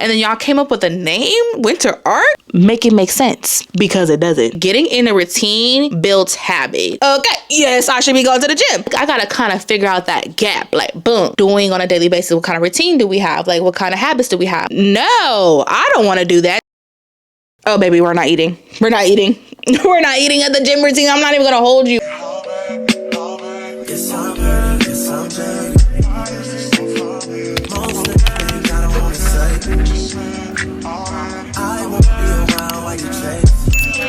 And then y'all came up with a name, Winter Arc? Make it make sense, because it doesn't. Getting in a routine builds habit. Okay, yes, I should be going to the gym. I gotta kind of figure out that gap, like boom, doing on a daily basis. What kind of routine do we have? Like what kind of habits do we have? No, I don't want to do that. Oh baby, we're not eating. We're not eating. We're not eating at the gym routine. I'm not even gonna hold you.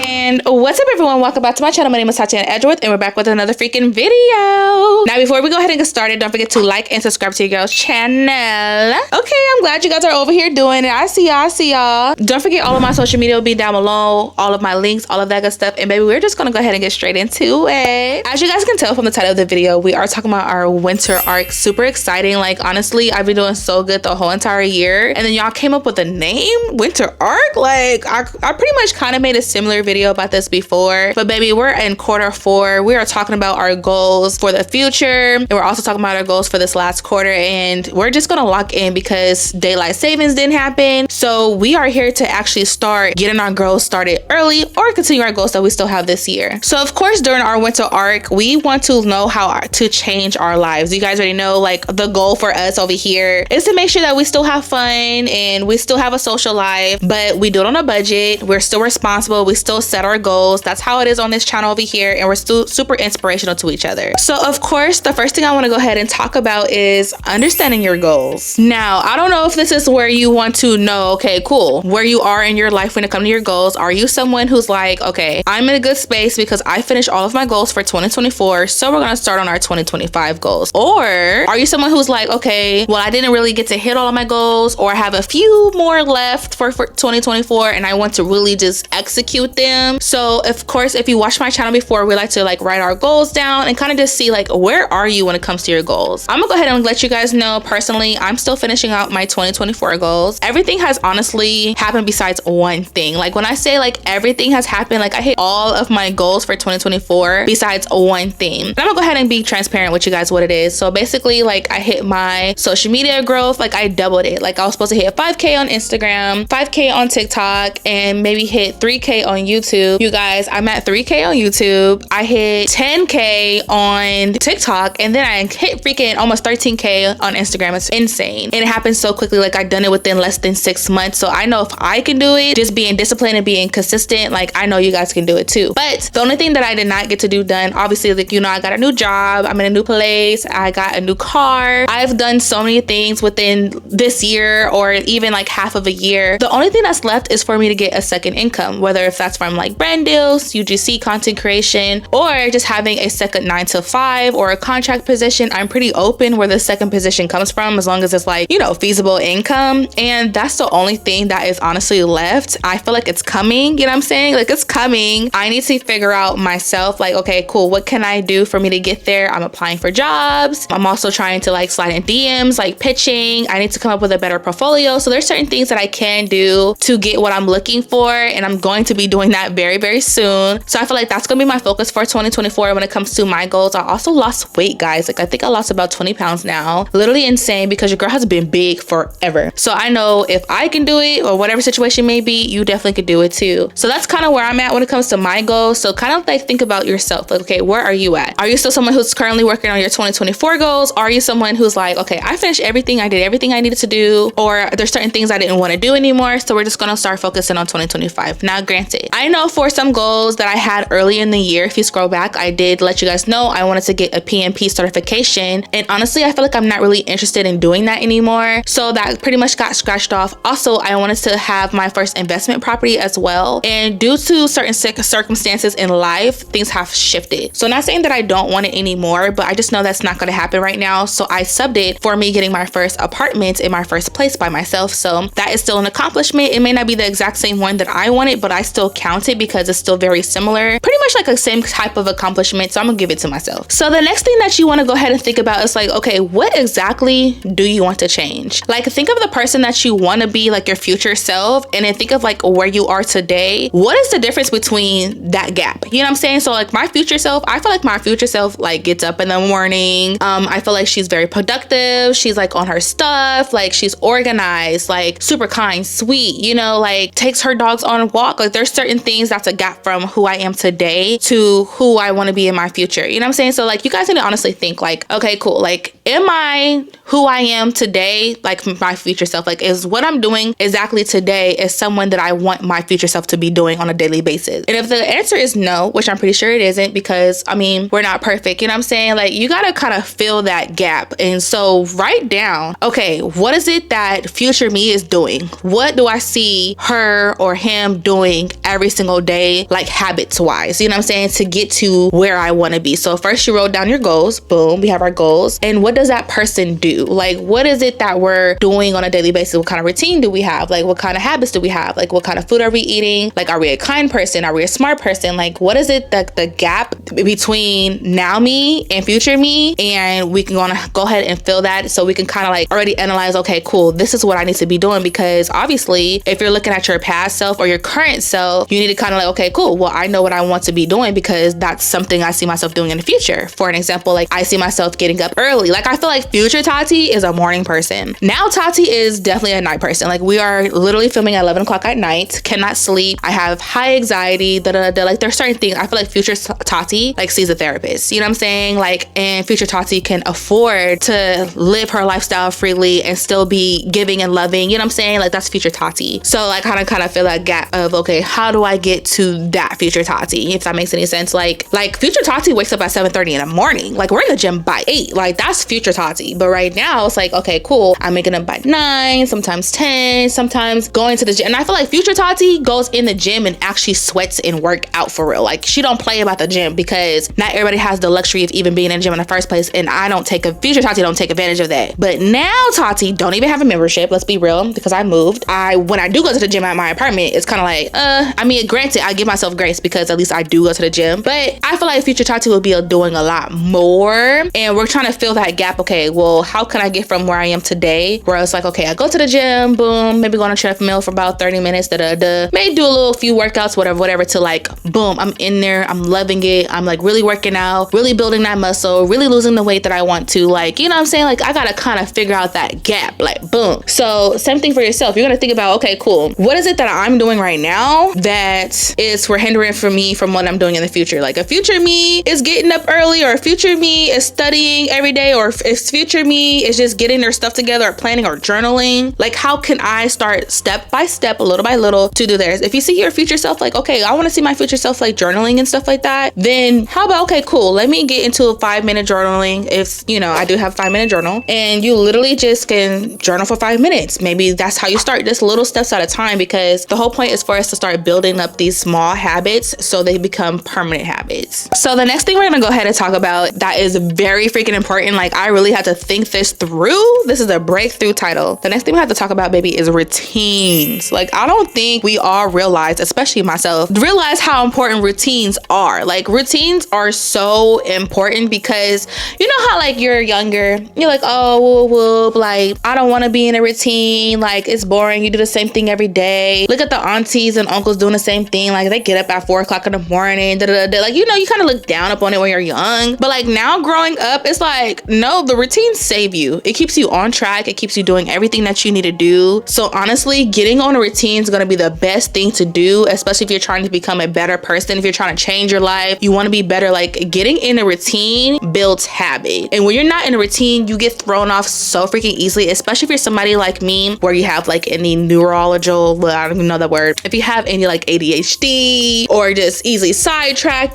And what's up everyone, welcome back to my channel. My name is Tatyana Edgeworth and we're back with another freaking video. Now before we go ahead and get started, don't forget to like and subscribe to your girl's channel. Okay, I'm glad you guys are over here doing it. I see y'all. Don't forget all of my social media will be down below, all of my links, all of that good stuff. And baby, we're just gonna go ahead and get straight into it. As you guys can tell from the title of the video, we are talking about our winter arc. Super exciting. Like honestly, I've been doing so good the whole entire year. And then y'all came up with a name, Winter Arc. Like I pretty much kind of made a similar video about this before, but baby, we're in Q4. We are talking about our goals for the future, and we're also talking about our goals for this last quarter, and we're just gonna lock in because daylight savings didn't happen. So we are here to actually start getting our goals started early or continue our goals that we still have this year. So of course, during our winter arc, we want to know how to change our lives. You guys already know, like the goal for us over here is to make sure that we still have fun and we still have a social life, but we do it on a budget. We're still responsible. We still set our goals. That's how it is on this channel over here, and we're still super inspirational to each other. So of course, the first thing I want to go ahead and talk about is understanding your goals. Now, I don't know if this is where you want to know, okay, cool, where you are in your life when it comes to your goals. Are you someone who's like, okay, I'm in a good space because I finished all of my goals for 2024, so we're gonna start on our 2025 goals? Or are you someone who's like, okay, well, I didn't really get to hit all of my goals, or I have a few more left for 2024 and I want to really just execute them? So of course, if you watch my channel before, we like to like write our goals down and kind of just see like, where are you when it comes to your goals? I'm gonna go ahead and let you guys know, personally, I'm still finishing out my 2024 goals. Everything has honestly happened besides one thing. Like when I say like everything has happened, like I hit all of my goals for 2024 besides one thing. And I'm gonna go ahead and be transparent with you guys what it is. So basically, like I hit my social media growth, like I doubled it. Like I was supposed to hit 5K on Instagram, 5K on TikTok, and maybe hit 3K on YouTube. You guys, I'm at 3K on YouTube. I hit 10K on TikTok, and then I hit freaking almost 13K on Instagram. It's insane. And it happened so quickly. Like I done it within less than 6 months. So I know if I can do it, just being disciplined and being consistent, like I know you guys can do it too. But the only thing that I did not get to do done, obviously, like, you know, I got a new job. I'm in a new place. I got a new car. I've done so many things within this year or even like half of a year. The only thing that's left is for me to get a second income, whether if that's from like brand deals, UGC content creation, or just having a second 9 to 5 or a contract position. I'm pretty open where the second position comes from, as long as it's like, you know, feasible income. And that's the only thing that is honestly left. I feel like it's coming, you know what I'm saying? Like it's coming. I need to figure out myself, like, okay, cool, what can I do for me to get there? I'm applying for jobs. I'm also trying to like slide in DMs, like pitching. I need to come up with a better portfolio. So there's certain things that I can do to get what I'm looking for, and I'm going to be doing that very, very soon. So I feel like that's gonna be my focus for 2024 when it comes to my goals. I also lost weight, guys. Like I think I lost about 20 pounds now. Literally insane, because your girl has been big forever. So I know if I can do it, or whatever situation may be, you definitely could do it too. So that's kind of where I'm at when it comes to my goals. So kind of like think about yourself. Like, okay, where are you at? Are you still someone who's currently working on your 2024 goals? Are you someone who's like, okay, I finished everything, I did everything I needed to do, or there's certain things I didn't want to do anymore, so we're just gonna start focusing on 2025. Now granted, I know for some goals that I had early in the year, if you scroll back, I did let you guys know I wanted to get a PMP certification, and honestly I feel like I'm not really interested in doing that anymore, so that pretty much got scratched off. Also, I wanted to have my first investment property as well, and due to certain circumstances in life, things have shifted. So not saying that I don't want it anymore, but I just know that's not going to happen right now, so I subbed it for me getting my first apartment in my first place by myself. So that is still an accomplishment. It may not be the exact same one that I wanted, but I still count it because it's still very similar, pretty much like the same type of accomplishment. So I'm gonna give it to myself. So the next thing that you want to go ahead and think about is like, okay, what exactly do you want to change? Like, think of the person that you want to be, like your future self, and then think of like where you are today. What is the difference between that gap? You know what I'm saying? So like my future self, I feel like my future self like gets up in the morning. I feel like she's very productive. She's like on her stuff. Like she's organized, like super kind, sweet, you know, like takes her dogs on a walk. Like there's certain things that's a gap from who I am today to who I want to be in my future. You know what I'm saying? So like you guys need to honestly think like, okay, cool. Like, am I who I am today? Like my future self, like is what I'm doing exactly today is someone that I want my future self to be doing on a daily basis? And if the answer is no, which I'm pretty sure it isn't, because I mean, we're not perfect, you know what I'm saying? Like you gotta kind of fill that gap. And so write down, okay, what is it that future me is doing? What do I see her or him doing every single day, like habits wise, you know what I'm saying, to get to where I want to be? So first you wrote down your goals. Boom, we have our goals. And what does that person do? Like, what is it that we're doing on a daily basis? What kind of routine do we have? Like, what kind of habits do we have? Like, what kind of food are we eating? Like, are we a kind person? Are we a smart person? Like, what is it that the gap between now me and future me? And we can go ahead and fill that, so we can kind of like already analyze, okay, cool, this is what I need to be doing. Because obviously if you're looking at your past self or your current self, you need to kind of like, okay, cool, well, I know what I want to be doing because that's something I see myself doing in the future. For an example, like I see myself getting up early. Like I feel like future Tati is a morning person. Now Tati is definitely a night person. Like we are literally filming at 11 o'clock at night, cannot sleep. I have high anxiety, like there's certain things. I feel like future Tati like sees a therapist, you know what I'm saying? Like, and future Tati can afford to live her lifestyle freely and still be giving and loving, you know what I'm saying? Like that's future Tati. So like kind of feel that gap of, okay, how do I get to that future Tati, if that makes any sense? Like future Tati wakes up at 7:30 in the morning. Like we're in the gym by 8. Like that's future Tati. But right now it's like, okay, cool, I'm making up by 9, sometimes 10, sometimes going to the gym. And I feel like future Tati goes in the gym and actually sweats and work out for real. Like she don't play about the gym, because not everybody has the luxury of even being in the gym in the first place. And future Tati don't take advantage of that. But now Tati don't even have a membership. Let's be real, because I moved. When I do go to the gym at my apartment, it's kind of like, I mean, granted, I give myself grace because at least I do go to the gym. But I feel like future Tati will be doing a lot more. And we're trying to fill that gap. Okay, well, how can I get from where I am today, where it's like, okay, I go to the gym, boom, maybe go on a treadmill for about 30 minutes, maybe do a few workouts, whatever, to like, boom, I'm in there, I'm loving it, I'm like really working out, really building that muscle, really losing the weight that I want to, like, you know what I'm saying? Like I gotta kind of figure out that gap, like boom. So same thing for yourself. You're gonna think about, okay, cool, what is it that I'm doing right now that is hindering for me from what I'm doing in the future? Like a future me is getting up early, or a future me is studying every day, or if future me is just getting their stuff together, or planning, or journaling. Like how can I start step by step, little by little, to do theirs? If you see your future self like, okay, I want to see my future self like journaling and stuff like that, then how about, okay, cool, let me get into a 5-minute journaling. If you know, I do have a 5-minute journal, and you literally just can journal for 5 minutes. Maybe that's how you start, just little steps at a time, because the whole point is for us to start building up these small habits so they become permanent habits. So the next thing we're gonna go ahead and talk about that is very freaking important, like I really had to think this through. This is a breakthrough title. The next thing we have to talk about, baby, is routines. Like I don't think we all realize, especially myself, realize how important routines are. Like routines are so important, because you know how like you're younger, you're like, oh, whoop, like I don't want to be in a routine, like it's boring, you do the same thing every day. Look at the aunties and uncles doing the same thing, like they get up at 4 o'clock in the morning, like, you know, you kind of look down upon it when you're young. But like now growing up, it's like, no, the routines save you. It keeps you on track, it keeps you doing everything that you need to do. So honestly, getting on a routine is going to be the best thing to do, especially if you're trying to become a better person, if you're trying to change your life, you want to be better. Like getting in a routine builds habit. And when you're not in a routine, you get thrown off so freaking easily, especially if you're somebody like me where you have like any neurological, well, I don't even know that word, if you have any like ADHD, or just easily sidetracked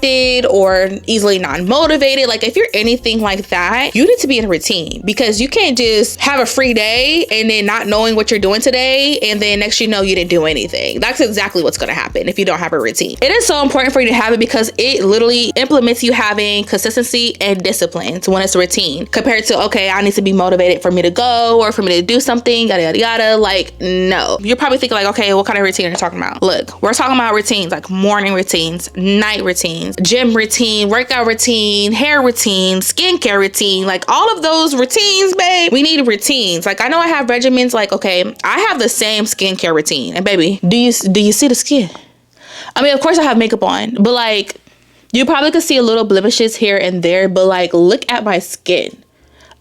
or easily non-motivated, like if you're anything like that, you need to be in a routine, because you can't just have a free day and then not knowing what you're doing today, and then next you know you didn't do anything. That's exactly what's going to happen if you don't have a routine. It is so important for you to have it because it literally implements you having consistency and discipline when it's a routine, compared to, okay, I need to be motivated for me to go or for me to do something, yada yada yada. Like, no. You're probably thinking like, okay, what kind of routine are you talking about? Look, we're talking about routines like morning routines, night routines, gym routine, workout routine, hair routine, skincare routine, like all of those routines, babe. We need routines. Like, I know I have regimens, like, okay, I have the same skincare routine, and baby, do you see the skin? I mean, of course I have makeup on, but like, you probably could see a little blemishes here and there, but like, look at my skin.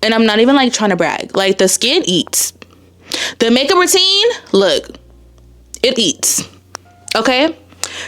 And I'm not even like trying to brag. Like, the skin eats. The makeup routine, look, it eats. Okay?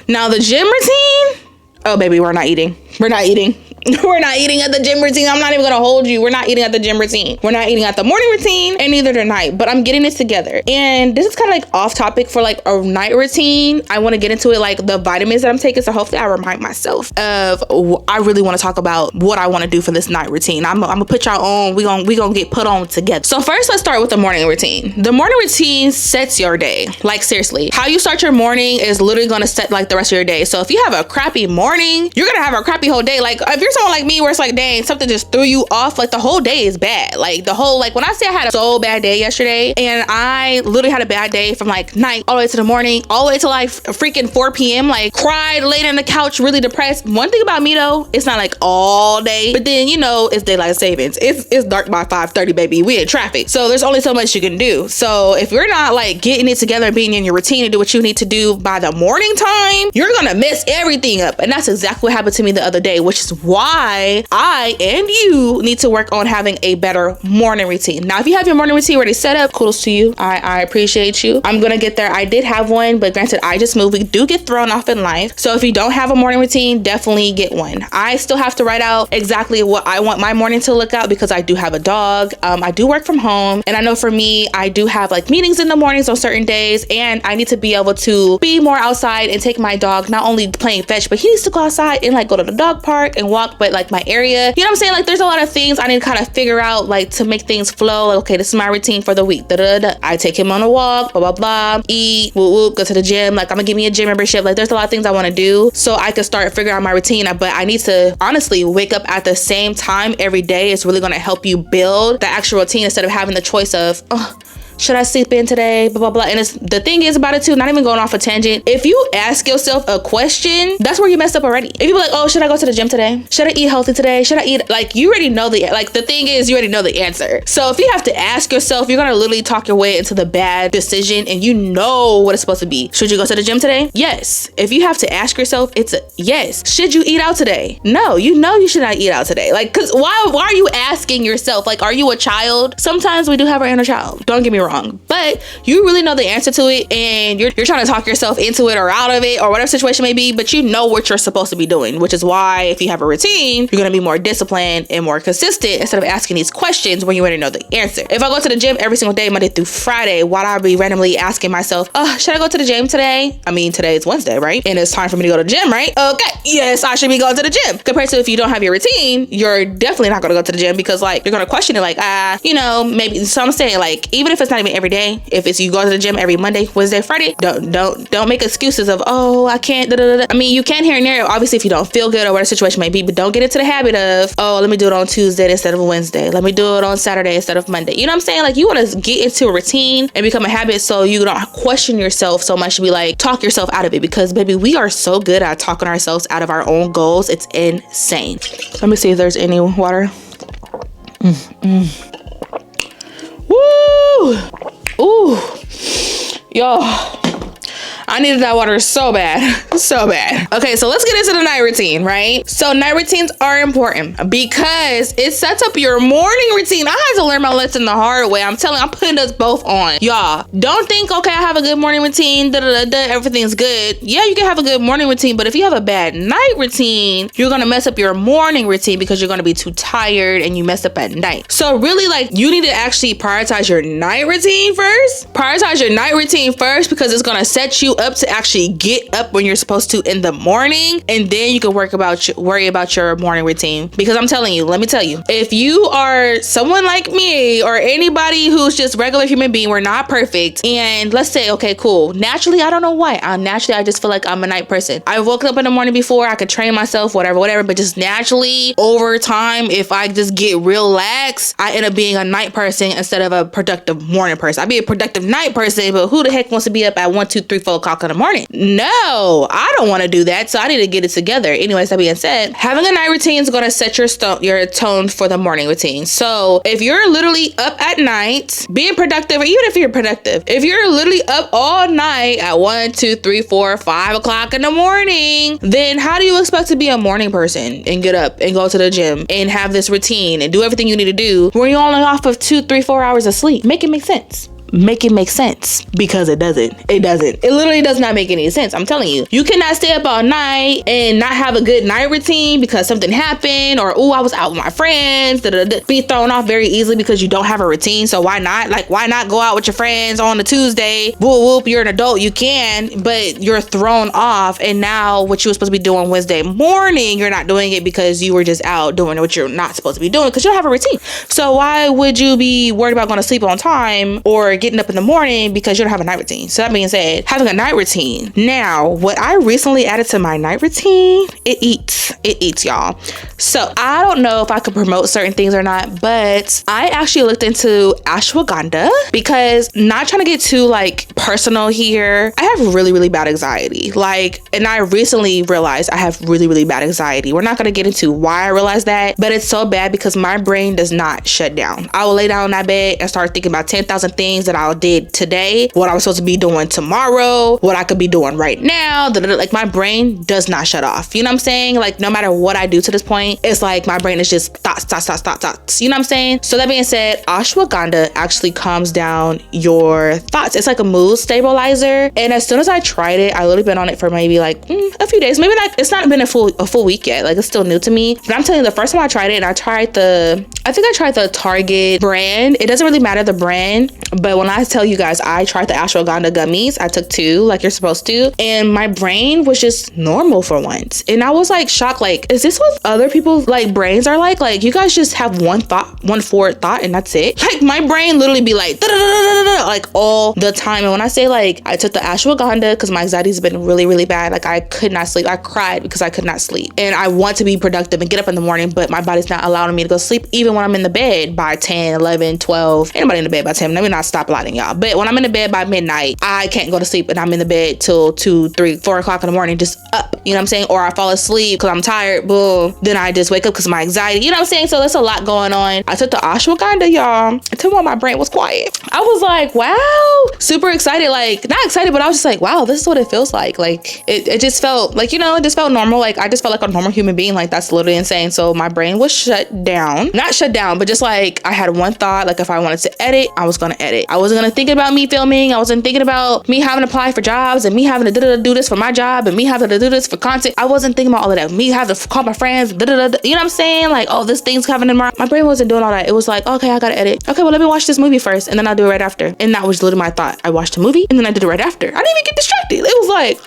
Now the gym routine, oh baby, we're not eating. We're not eating. We're not eating at the gym routine. I'm not even gonna hold you. We're not eating at the gym routine. We're not eating at the morning routine, and neither the night, but I'm getting it together. And this is kind of like off topic for like a night routine. I want to get into it, like the vitamins that I'm taking, so hopefully I remind myself of, I really want to talk about what I want to do for this night routine. I'm gonna put y'all on, we gonna get put on together. So first, let's start with the morning routine. The morning routine sets your day. Like, seriously, how you start your morning is literally gonna set like the rest of your day. So if you have a crappy morning, you're gonna have a crappy whole day. Like, if you're someone like me where it's like, dang, something just threw you off, like the whole day is bad. Like the whole, like when I say I had a so bad day yesterday, and I literally had a bad day from like night all the way to the morning, all the way to like freaking 4 p.m, like cried, laid on the couch, really depressed. One thing about me though, it's not like all day, but then you know, it's daylight savings. It's dark by 5:30, baby. We in traffic. So there's only so much you can do. So if you're not like getting it together and being in your routine to do what you need to do by the morning time, you're gonna mess everything up. And that's exactly what happened to me the other day, which is why I and you need to work on having a better morning routine. Now, if you have your morning routine already set up, kudos to you. I appreciate you. I'm gonna get there. I did have one, but granted, I just moved. We do get thrown off in life. So if you don't have a morning routine, definitely get one. I still have to write out exactly what I want my morning to look out, because I do have a dog. I do work from home, and I know for me, I do have like meetings in the mornings on certain days, and I need to be able to be more outside and take my dog, not only playing fetch, but he needs to go outside and like go to the dog park and walk, but like my area. You know what I'm saying? Like, there's a lot of things I need to kind of figure out, like, to make things flow. Like, okay, this is my routine for the week. Da-da-da-da. I take him on a walk, blah, blah, blah, eat, whoop, whoop, go to the gym. Like, I'm gonna give me a gym membership. Like, there's a lot of things I want to do so I can start figuring out my routine. But I need to honestly wake up at the same time every day. It's really gonna help you build the actual routine instead of having the choice of, oh, should I sleep in today? Blah, blah, blah. And it's, the thing is about it too, not even going off a tangent. If you ask yourself a question, that's where you messed up already. If you be like, oh, should I go to the gym today? Should I eat healthy today? Should I eat, like, you already know the thing is, you already know the answer. So if you have to ask yourself, you're gonna literally talk your way into the bad decision, and you know what it's supposed to be. Should you go to the gym today? Yes. If you have to ask yourself, it's a yes. Should you eat out today? No, you know you should not eat out today. Like, cause why are you asking yourself? Like, are you a child? Sometimes we do have our inner child. Don't get me wrong. But you really know the answer to it, and you're trying to talk yourself into it or out of it or whatever situation may be, but you know what you're supposed to be doing, which is why if you have a routine, you're going to be more disciplined and more consistent instead of asking these questions when you already know the answer. If I go to the gym every single day, Monday through Friday, why do I be randomly asking myself, oh, should I go to the gym today? I mean, today is Wednesday, right? And it's time for me to go to the gym, right? Okay, yes, I should be going to the gym. Compared to if you don't have your routine, you're definitely not going to go to the gym, because like, you're going to question it, like, you know, maybe. So I'm saying, like, even if it's not even every day, if it's you go to the gym every Monday, Wednesday, Friday, don't make excuses of, oh, I can't, da, da, da. I mean, you can here and there, obviously, if you don't feel good or whatever the situation may be, but don't get into the habit of, oh, let me do it on Tuesday instead of Wednesday. Let me do it on Saturday instead of Monday. You know what I'm saying? Like, you want to get into a routine and become a habit so you don't question yourself so much to be like, talk yourself out of it, because baby, we are so good at talking ourselves out of our own goals. It's insane. Let me see if there's any water. Woo! Ooh, y'all, I needed that water so bad, so bad. Okay, so let's get into the night routine, right? So night routines are important because it sets up your morning routine. I had to learn my lesson the hard way. I'm putting us both on. Y'all, don't think, okay, I have a good morning routine, everything's good. Yeah, you can have a good morning routine, but if you have a bad night routine, you're gonna mess up your morning routine because you're gonna be too tired and you mess up at night. So really, like, you need to actually prioritize your night routine first. Prioritize your night routine first, because it's gonna set you up to actually get up when you're supposed to in the morning, and then you can worry about your morning routine. Because I'm telling you, let me tell you, if you are someone like me or anybody who's just regular human being, we're not perfect, and let's say, okay, cool, naturally, I don't know why, I just feel like I'm a night person. I woke up in the morning before, I could train myself, whatever, but just naturally over time, if I just get real lax, I end up being a night person instead of a productive morning person. I'd be a productive night person, but who the heck wants to be up at 1, 2, 3, 4 o'clock in the morning? No, I don't want to do that, so I need to get it together. Anyways, that being said, having a night routine is going to set your tone for the morning routine. So if you're literally up at night being productive, or even if you're productive, if you're literally up all night at 1, 2, 3, 4, 5 o'clock in the morning, then how do you expect to be a morning person and get up and go to the gym and have this routine and do everything you need to do when you're only off of 2, 3, 4 hours of sleep? Make it make sense. Make it make sense, because it doesn't. It literally does not make any sense. I'm telling you, you cannot stay up all night and not have a good night routine because something happened, or I was out with my friends, be thrown off very easily because you don't have a routine. So why not go out with your friends on a Tuesday? Whoop, you're an adult, you can, but you're thrown off, and now what you were supposed to be doing Wednesday morning, you're not doing it because you were just out doing what you're not supposed to be doing because you don't have a routine. So why would you be worried about going to sleep on time or getting up in the morning because you don't have a night routine? So that being said, having a night routine. Now, what I recently added to my night routine, it eats, y'all. So I don't know if I could promote certain things or not, but I actually looked into ashwagandha, because, not trying to get too like personal here, I have really, really bad anxiety. And I recently realized I have really, really bad anxiety. We're not going to get into why I realized that, but it's so bad because my brain does not shut down. I will lay down in that bed and start thinking about 10,000 things that I did today, what I was supposed to be doing tomorrow, what I could be doing right now. Like, my brain does not shut off. You know what I'm saying? Like, no matter what I do to this point, it's like my brain is just thoughts. You know what I'm saying? So that being said, ashwagandha actually calms down your thoughts. It's like a mood stabilizer. And as soon as I tried it, I literally been on it for maybe like a few days. Maybe like, it's not been a full week yet. Like, it's still new to me. But I'm telling you, the first time I tried it, and I tried the Target brand. It doesn't really matter the brand, but when I tell you guys, I tried the ashwagandha gummies. I took 2 like you're supposed to, and my brain was just normal for once. And I was like shocked, like, is this what other people's like brains are like? Like, you guys just have one forward thought and that's it? Like, my brain literally be like like all the time. And when I say like I took the ashwagandha because my anxiety's been really, really bad, like I could not sleep. I cried because I could not sleep, and I want to be productive and get up in the morning, but my body's not allowing me to go sleep even when I'm in the bed by 10, 11, 12. Ain't nobody in the bed by 10. Let me not stop lying, y'all. But when I'm in the bed by midnight, I can't go to sleep, and I'm in the bed till 2, 3, 4 o'clock in the morning, just up. You know what I'm saying? Or I fall asleep because I'm tired. Boom. Then I just wake up because of my anxiety. You know what I'm saying? So there's a lot going on. I took the ashwagandha, y'all. Until when my brain was quiet, I was like, wow, super excited. Like, not excited, but I was just like, wow, this is what it feels like. Like, it just felt like, you know, it just felt normal. Like, I just felt like a normal human being. Like, that's literally insane. So my brain was shut down. Not shut down, but just like, I had one thought. Like, if I wanted to edit, I was going to edit. I wasn't going to think about me filming. I wasn't thinking about me having to apply for jobs and me having to do this for my job and me having to do this for content. I wasn't thinking about all of that. Me having to call my friends, you know what I'm saying? Like, oh, this thing's coming in my brain wasn't doing all that. It was like, okay, I gotta edit. Okay, well, let me watch this movie first and then I'll do it right after. And that was literally my thought. I watched a movie and then I did it right after. I didn't even get distracted. It was like,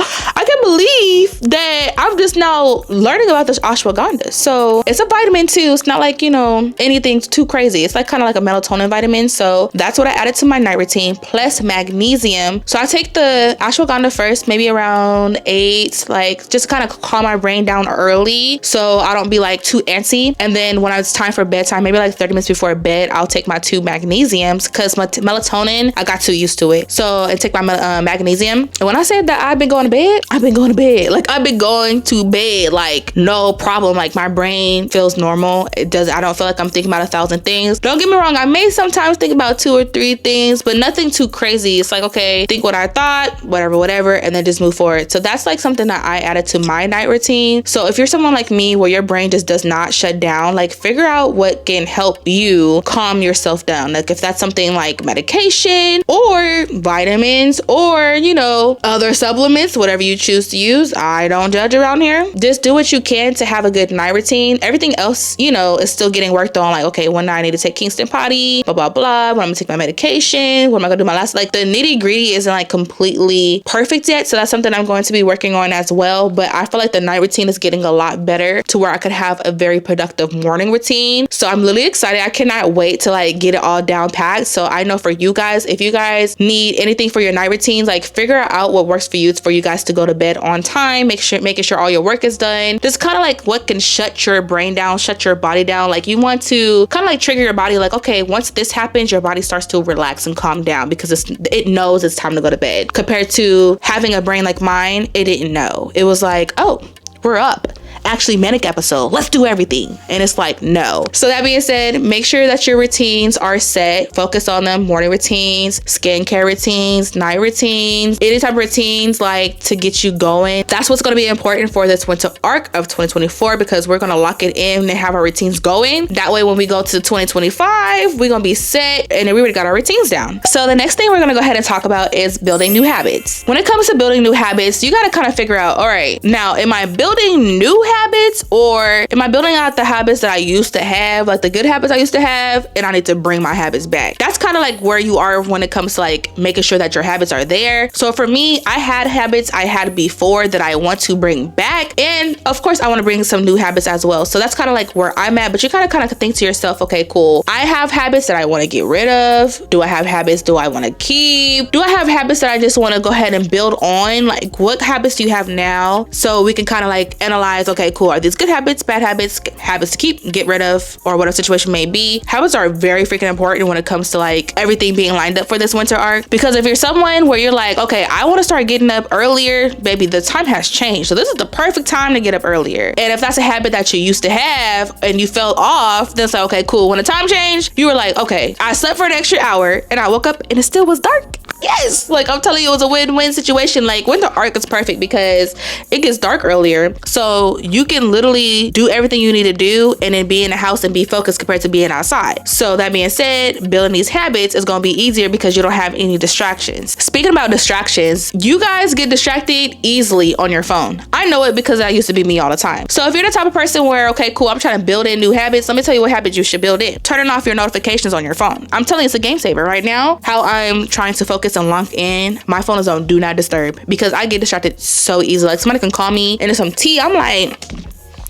I can't believe that I'm just now learning about this ashwagandha. So it's a vitamin too. It's not like, you know, anything too crazy. It's like kind of like a melatonin vitamin. So that's what I added to my night routine, plus magnesium. So I take the ashwagandha first, maybe around 8, like just kind of calm my brain down early so I don't be like too antsy. And then when it's time for bedtime, maybe like 30 minutes before bed, I'll take my 2 magnesiums because my melatonin, I got too used to it. So I take my magnesium. And when I said that I've been going to bed, I've been going to bed. Like, I've been going to bed, like, no problem. Like, my brain feels normal. I don't feel like I'm thinking about 1,000 things. Don't get me wrong. I may sometimes think about 2 or 3 things, but nothing too crazy. It's like, okay, think what I thought, whatever, and then just move forward. So that's like something that I added to my night routine. So if you're someone like me where your brain just does not shut down, like, figure out what can help you calm yourself down. Like, if that's something like medication or vitamins or, you know, other supplements, whatever you choose choose to use. I don't judge around here. Just do what you can to have a good night routine. Everything else, you know, is still getting worked on. Like, okay, one night I need to take Kingston potty, blah, blah, blah. When I'm gonna take my medication, when am I gonna do my last, like the nitty gritty isn't like completely perfect yet. So that's something I'm going to be working on as well. But I feel like the night routine is getting a lot better to where I could have a very productive morning routine. So I'm really excited. I cannot wait to like get it all down packed. So I know for you guys, if you guys need anything for your night routines, like figure out what works for you. It's for you guys to go to bed on time, making sure all your work is done. Just kind of like what can shut your brain down, shut your body down. Like you want to kind of like trigger your body, like, okay, once this happens, your body starts to relax and calm down because it knows it's time to go to bed. Compared to having a brain like mine, it didn't know. It was like, oh, we're up. Actually, manic episode, let's do everything. And it's like, no. So that being said, make sure that your routines are set. Focus on them. Morning routines, skincare routines, night routines, any type of routines like to get you going. That's what's going to be important for this winter arc of 2024 because we're going to lock it in and have our routines going. That way, when we go to 2025, we're going to be set and we already got our routines down. So the next thing we're going to go ahead and talk about is building new habits. When it comes to building new habits, you got to kind of figure out, all right, now, am I building new habits or am I building out the habits that I used to have, like the good habits I used to have, and I need to bring my habits back? That's kind of like where you are when it comes to like making sure that your habits are there. So for me, I had habits I had before that I want to bring back, and of course I want to bring some new habits as well. So that's kind of like where I'm at, but you kind of think to yourself, okay, cool, I have habits that I want to get rid of. Do I have habits do I want to keep? Do I have habits that I just want to go ahead and build on? Like, what habits do you have now? So we can kind of like analyze, okay, cool, are these good habits, bad habits, habits to keep, get rid of, or whatever situation may be. Habits are very freaking important when it comes to like everything being lined up for this winter arc, because if you're someone where you're like, okay, I want to start getting up earlier, baby, the time has changed, so this is the perfect time to get up earlier. And if that's a habit that you used to have and you fell off, then it's like, okay, cool, when the time changed, you were like, okay, I slept for an extra hour and I woke up and it still was dark. Yes, like I'm telling you, it was a win-win situation. Like winter arc is perfect because it gets dark earlier, so you can literally do everything you need to do and then be in the house and be focused compared to being outside. So that being said, building these habits is going to be easier because you don't have any distractions. Speaking about distractions, you guys get distracted easily on your phone. I know it because that used to be me all the time. So if you're the type of person where, okay, cool, I'm trying to build in new habits, let me tell you what habits you should build in. Turning off your notifications on your phone. I'm telling you, it's a game saver right now. How I'm trying to focus and lock in, my phone is on do not disturb because I get distracted so easily. Like somebody can call me and it's some tea, I'm like,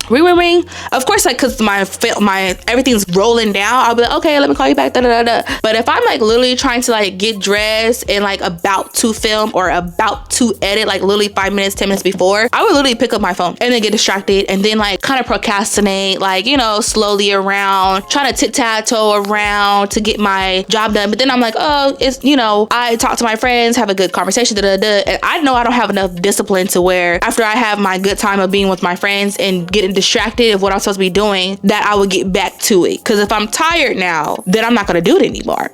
ring. Of course, like, cause my everything's rolling down, I'll be like, okay, let me call you back, da da da da. But if I'm like literally trying to like get dressed and like about to film or about to edit, like literally 5 minutes, 10 minutes before, I would literally pick up my phone and then get distracted and then like kind of procrastinate, like, you know, slowly around, trying to tit-tat-toe around to get my job done. But then I'm like, oh, it's, you know, I talk to my friends, have a good conversation, da da da. And I know I don't have enough discipline to where after I have my good time of being with my friends and getting distracted of what I'm supposed to be doing, that I would get back to it. Because if I'm tired now, then I'm not going to do it anymore.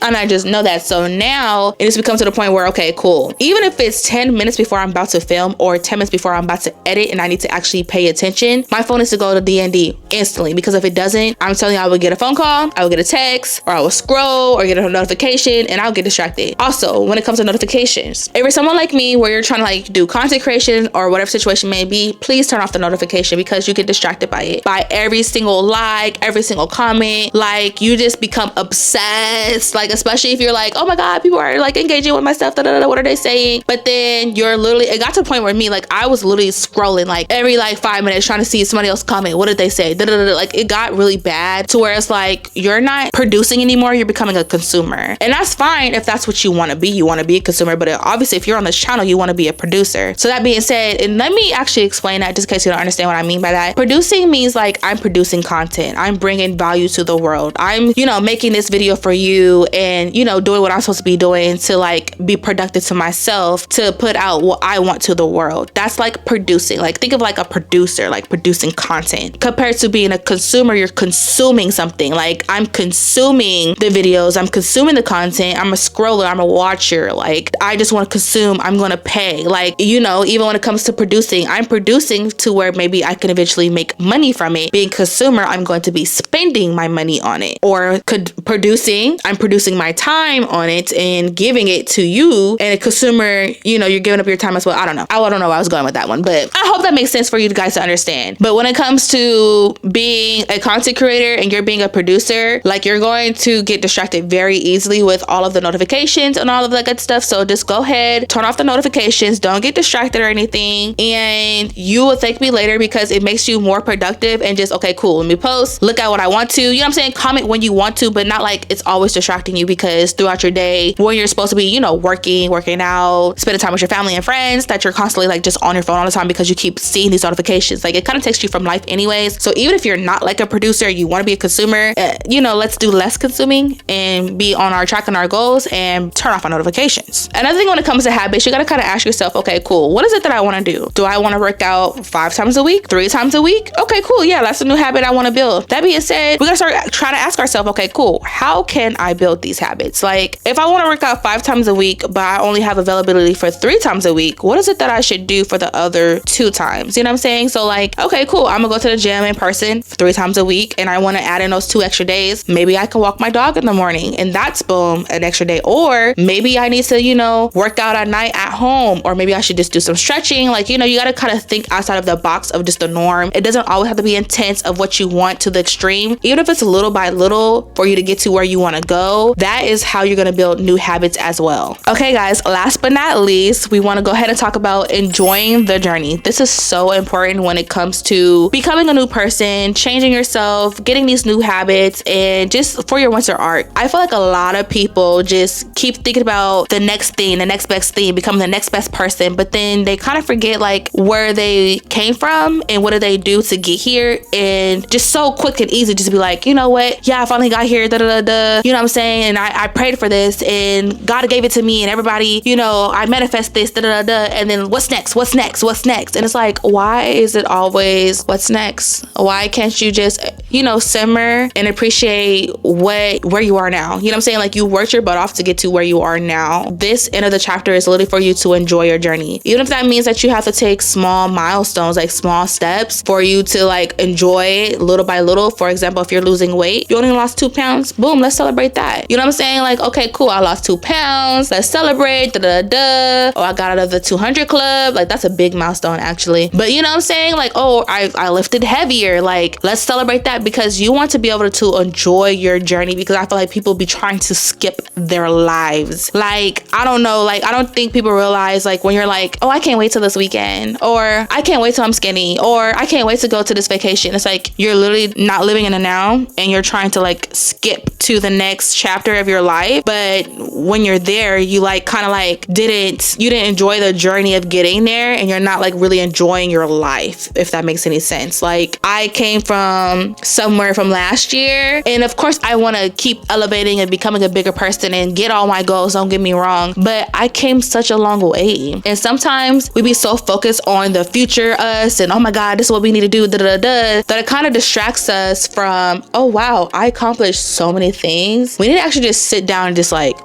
And I just know that. So now it has become to the point where, okay, cool, even if it's 10 minutes before I'm about to film or 10 minutes before I'm about to edit and I need to actually pay attention, my phone needs to go to DND instantly. Because if it doesn't, I'm telling you, I would get a phone call, I would get a text, or I will scroll or get a notification and I'll get distracted. Also, when it comes to notifications, if you're someone like me where you're trying to like do content creation or whatever situation may be, please turn off the notification because you get distracted by it, by every single like, every single comment. Like you just become obsessed, like especially if you're like, oh my god, people are like engaging with my stuff, da, da, da, what are they saying? But then you're literally, it got to the point where me, like I was literally scrolling like every like 5 minutes trying to see somebody else comment, what did they say, da, da, da, da. Like it got really bad to where it's like you're not producing anymore, you're becoming a consumer. And that's fine if that's what you want to be. You want to be a consumer, but obviously if you're on this channel, you want to be a producer. So that being said, and let me actually explain that just in case you don't understand what I mean by that. Producing means like I'm producing content, I'm bringing value to the world, I'm, you know, making this video for you and, you know, doing what I'm supposed to be doing to like be productive to myself, to put out what I want to the world. That's like producing. Like think of like a producer, like producing content, compared to being a consumer. You're consuming something. Like I'm consuming the videos, I'm consuming the content, I'm a scroller, I'm a watcher, like I just want to consume, I'm going to pay. Like, you know, even when it comes to producing, I'm producing to where maybe I can eventually make money from it. Being consumer, I'm going to be spending my money on it. Or producing, I'm producing my time on it and giving it to you. And a consumer, you know, you're giving up your time as well. I don't know. I don't know where I was going with that one, but I hope that makes sense for you guys to understand. But when it comes to being a content creator and you're being a producer, like, you're going to get distracted very easily with all of the notifications and all of that good stuff. So just go ahead, turn off the notifications, don't get distracted or anything, and you will thank me later, because it makes you more productive and just, okay, cool, let me post, look at what I want to, you know what I'm saying? Comment when you want to, but not like it's always distracting you, because throughout your day, when you're supposed to be, you know, working out, spending time with your family and friends, that you're constantly like just on your phone all the time because you keep seeing these notifications. Like, it kind of takes you from life anyways. So even if you're not like a producer, you want to be a consumer, you know, let's do less consuming and be on our track and our goals and turn off our notifications. Another thing when it comes to habits, you got to kind of ask yourself, okay, cool, what is it that I want to do? Do I want to work out 5 times a week, 3 times a week? Okay, cool, yeah, that's a new habit I want to build. That being said, we got to start trying to ask ourselves, okay, cool, how can I build these habits? Like, if I want to work out 5 times a week, but I only have availability for 3 times a week, what is it that I should do for the other 2 times? You know what I'm saying? So like, okay, cool, I'm gonna go to the gym in person 3 times a week, and I want to add in those 2 extra days. Maybe I can walk my dog in the morning, and that's, boom, an extra day. Or maybe I need to, you know, work out at night at home, or maybe I should just do some stretching. Like, you know, you got to kind of think outside of the box of just the norm. It doesn't always have to be intense of what you want to the extreme. Even if it's little by little for you to get to where you want to go, that is how you're going to build new habits as well. Okay, guys, last but not least, we want to go ahead and talk about enjoying the journey. This is so important when it comes to becoming a new person, changing yourself, getting these new habits, and just for your winter arc. I feel like a lot of people just keep thinking about the next thing, the next best thing, becoming the next best person, but then they kind of forget like where they came from and what did they do to get here, and just so quick and easy just to be like, you know what, yeah, I finally got here, da da da da, you know what I'm saying, and I prayed for this and God gave it to me, and everybody, you know, I manifest this, da da da da, and then what's next, and it's like, why is it always what's next? Why can't you just, you know, simmer and appreciate where you are now? You know what I'm saying? Like, you worked your butt off to get to where you are now. This end of the chapter is literally for you to enjoy your journey, even if that means that you have to take small milestones, like small steps for you to like enjoy it little by little. For example, if you're losing weight, you only lost 2 pounds, boom, let's celebrate that. You know what I'm saying? Like, okay, cool, I lost 2 pounds, let's celebrate, da da da. Oh, I got out of the 200 club. Like, that's a big milestone actually. But you know what I'm saying? Like, oh, I lifted heavier. Like, let's celebrate that, because you want to be able to enjoy your journey, because I feel like people be trying to skip their lives. Like, I don't know, like, I don't think people realize, like, when you're like, oh, I can't wait till this weekend, or I can't wait till I'm skinny, or I can't wait to go to this vacation. It's like, you're literally not living in the now, and you're trying to like skip to the next chapter of your life. But when you're there, you like kind of like didn't enjoy the journey of getting there, and you're not like really enjoying your life, if that makes any sense. Like, I came from somewhere from last year, and of course I want to keep elevating and becoming a bigger person and get all my goals, don't get me wrong, but I came such a long way. And sometimes we be so focused on the future us and, oh my God, this is what we need to do, da da da, that it kind of distracts us from, oh wow, I accomplished so many things. We need to actually just sit down and just like,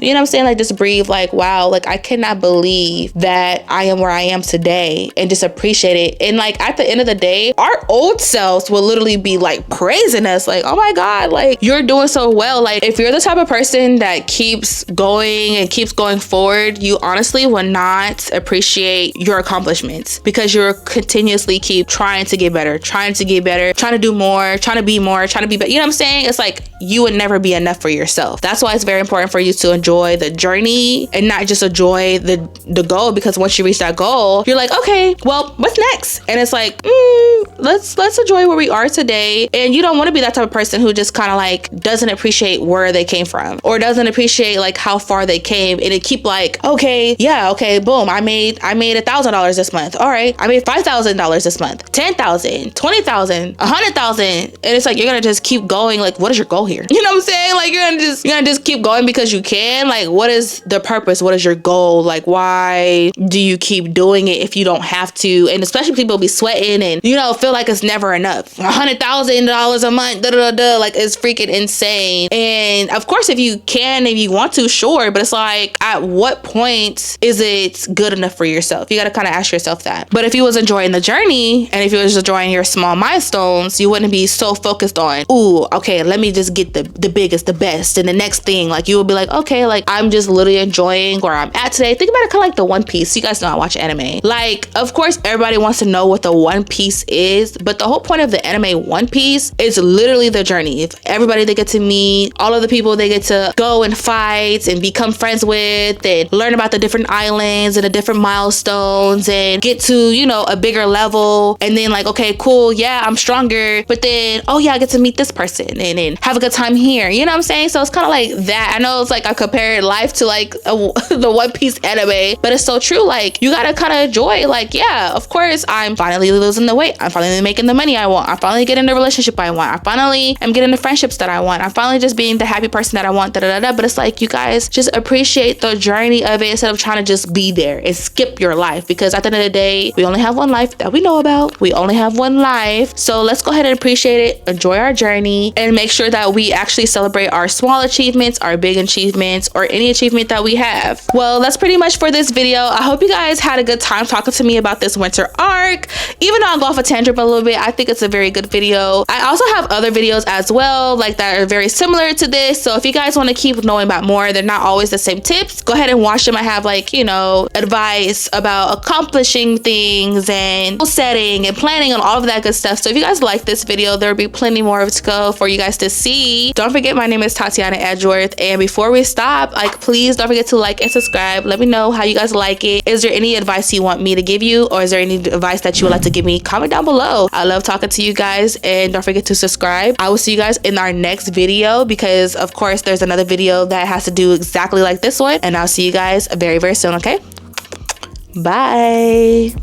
you know what I'm saying? Like, just breathe, like, wow, like, I cannot believe that I am where I am today, and just appreciate it. And like, at the end of the day, our old selves will literally be like praising us, like, oh my God, like, you're doing so well. Like, if you're the type of person that keeps going and keeps going forward, you honestly will not appreciate your accomplishments, because you're continuously keep trying to get better, trying to do more, trying to be more, trying to be better. You know what I'm saying? It's like, you would never be enough for yourself. That's why it's very important for you to enjoy the journey and not just enjoy the goal, because once you reach that goal, you're like, okay, well, what's next? And it's like, let's enjoy where we are today. And you don't want to be that type of person who just kind of like doesn't appreciate where they came from, or doesn't appreciate like how far they came, and it keep like, okay, yeah, okay, boom, I made $1,000 this month. All right, I made $5,000 this month, 10,000, 20,000, 100,000, and it's like, you're gonna just keep going. Like, what is your goal here? You know what I'm saying? Like, you're gonna just keep going because you can, like, what is the purpose? What is your goal? Like, why do you keep doing it if you don't have to? And especially people be sweating and, you know, feel like it's never enough. $100,000 a month, like, it's freaking insane. And of course, if you can, if you want to, sure, but it's like, at what point is it good enough for yourself? You got to kind of ask yourself that. But if you was enjoying the journey and if you was enjoying your small milestones, you wouldn't be so focused on, ooh, okay, let me just get the biggest, the best, and the next thing. Like, you would be like, okay, like, I'm just literally enjoying where I'm at today. Think about it kind of like the One Piece. You guys know I watch anime. Like, of course, everybody wants to know what the One Piece is, but the whole point of the anime One Piece is literally the journey. If everybody they get to meet, all of the people they get to go and fight and become friends with, and learn about the different islands and the different milestones, and get to, you know, a bigger level. And then, like, okay, cool, yeah, I'm stronger, but then, oh yeah, I get to meet this person and then have a good time here. You know what I'm saying? So it's kind of like that. I know it's like I compared life to like the One Piece anime, but it's so true. Like, you gotta kind of enjoy, like, yeah, of course, I'm finally losing the weight. I'm finally making the money I want. I'm finally getting the relationship I want. I finally am getting the friendships that I want. I'm finally just being the happy person that I want. But it's like, you guys just appreciate the journey of it instead of trying to just be there and skip your life, because at the end of the day, we only have one life that we know about. We only have one life. So let's go ahead and appreciate it, enjoy our journey, and make sure that we actually celebrate our small achievements, our big achievements, or any achievement that we have. Well, that's pretty much for this video. I hope you guys had a good time talking to me about this winter arc. Even though I'll go off a tangent a little bit, I think it's a very good video. I also have other videos as well, like, that are very similar to this. So if you guys want to keep knowing about more, they're not always the same tips, go ahead and watch them. I have, like, you know, advice about accomplishing things and goal setting and planning and all of that good stuff. So if you guys like this video, there'll be plenty more of it to go for you guys to see. Don't forget, my name is Tatyana Edgeworth. And before we stop, like, please don't forget to like and subscribe. Let me know how you guys like it. Is there any advice you want me to give you, or is there any advice that you would like to give me? Comment down below. I love talking to you guys, and don't forget to subscribe. I will see you guys in our next video, because of course there's another video that has to do exactly like this one, and I'll see you guys very, very soon. Okay, bye.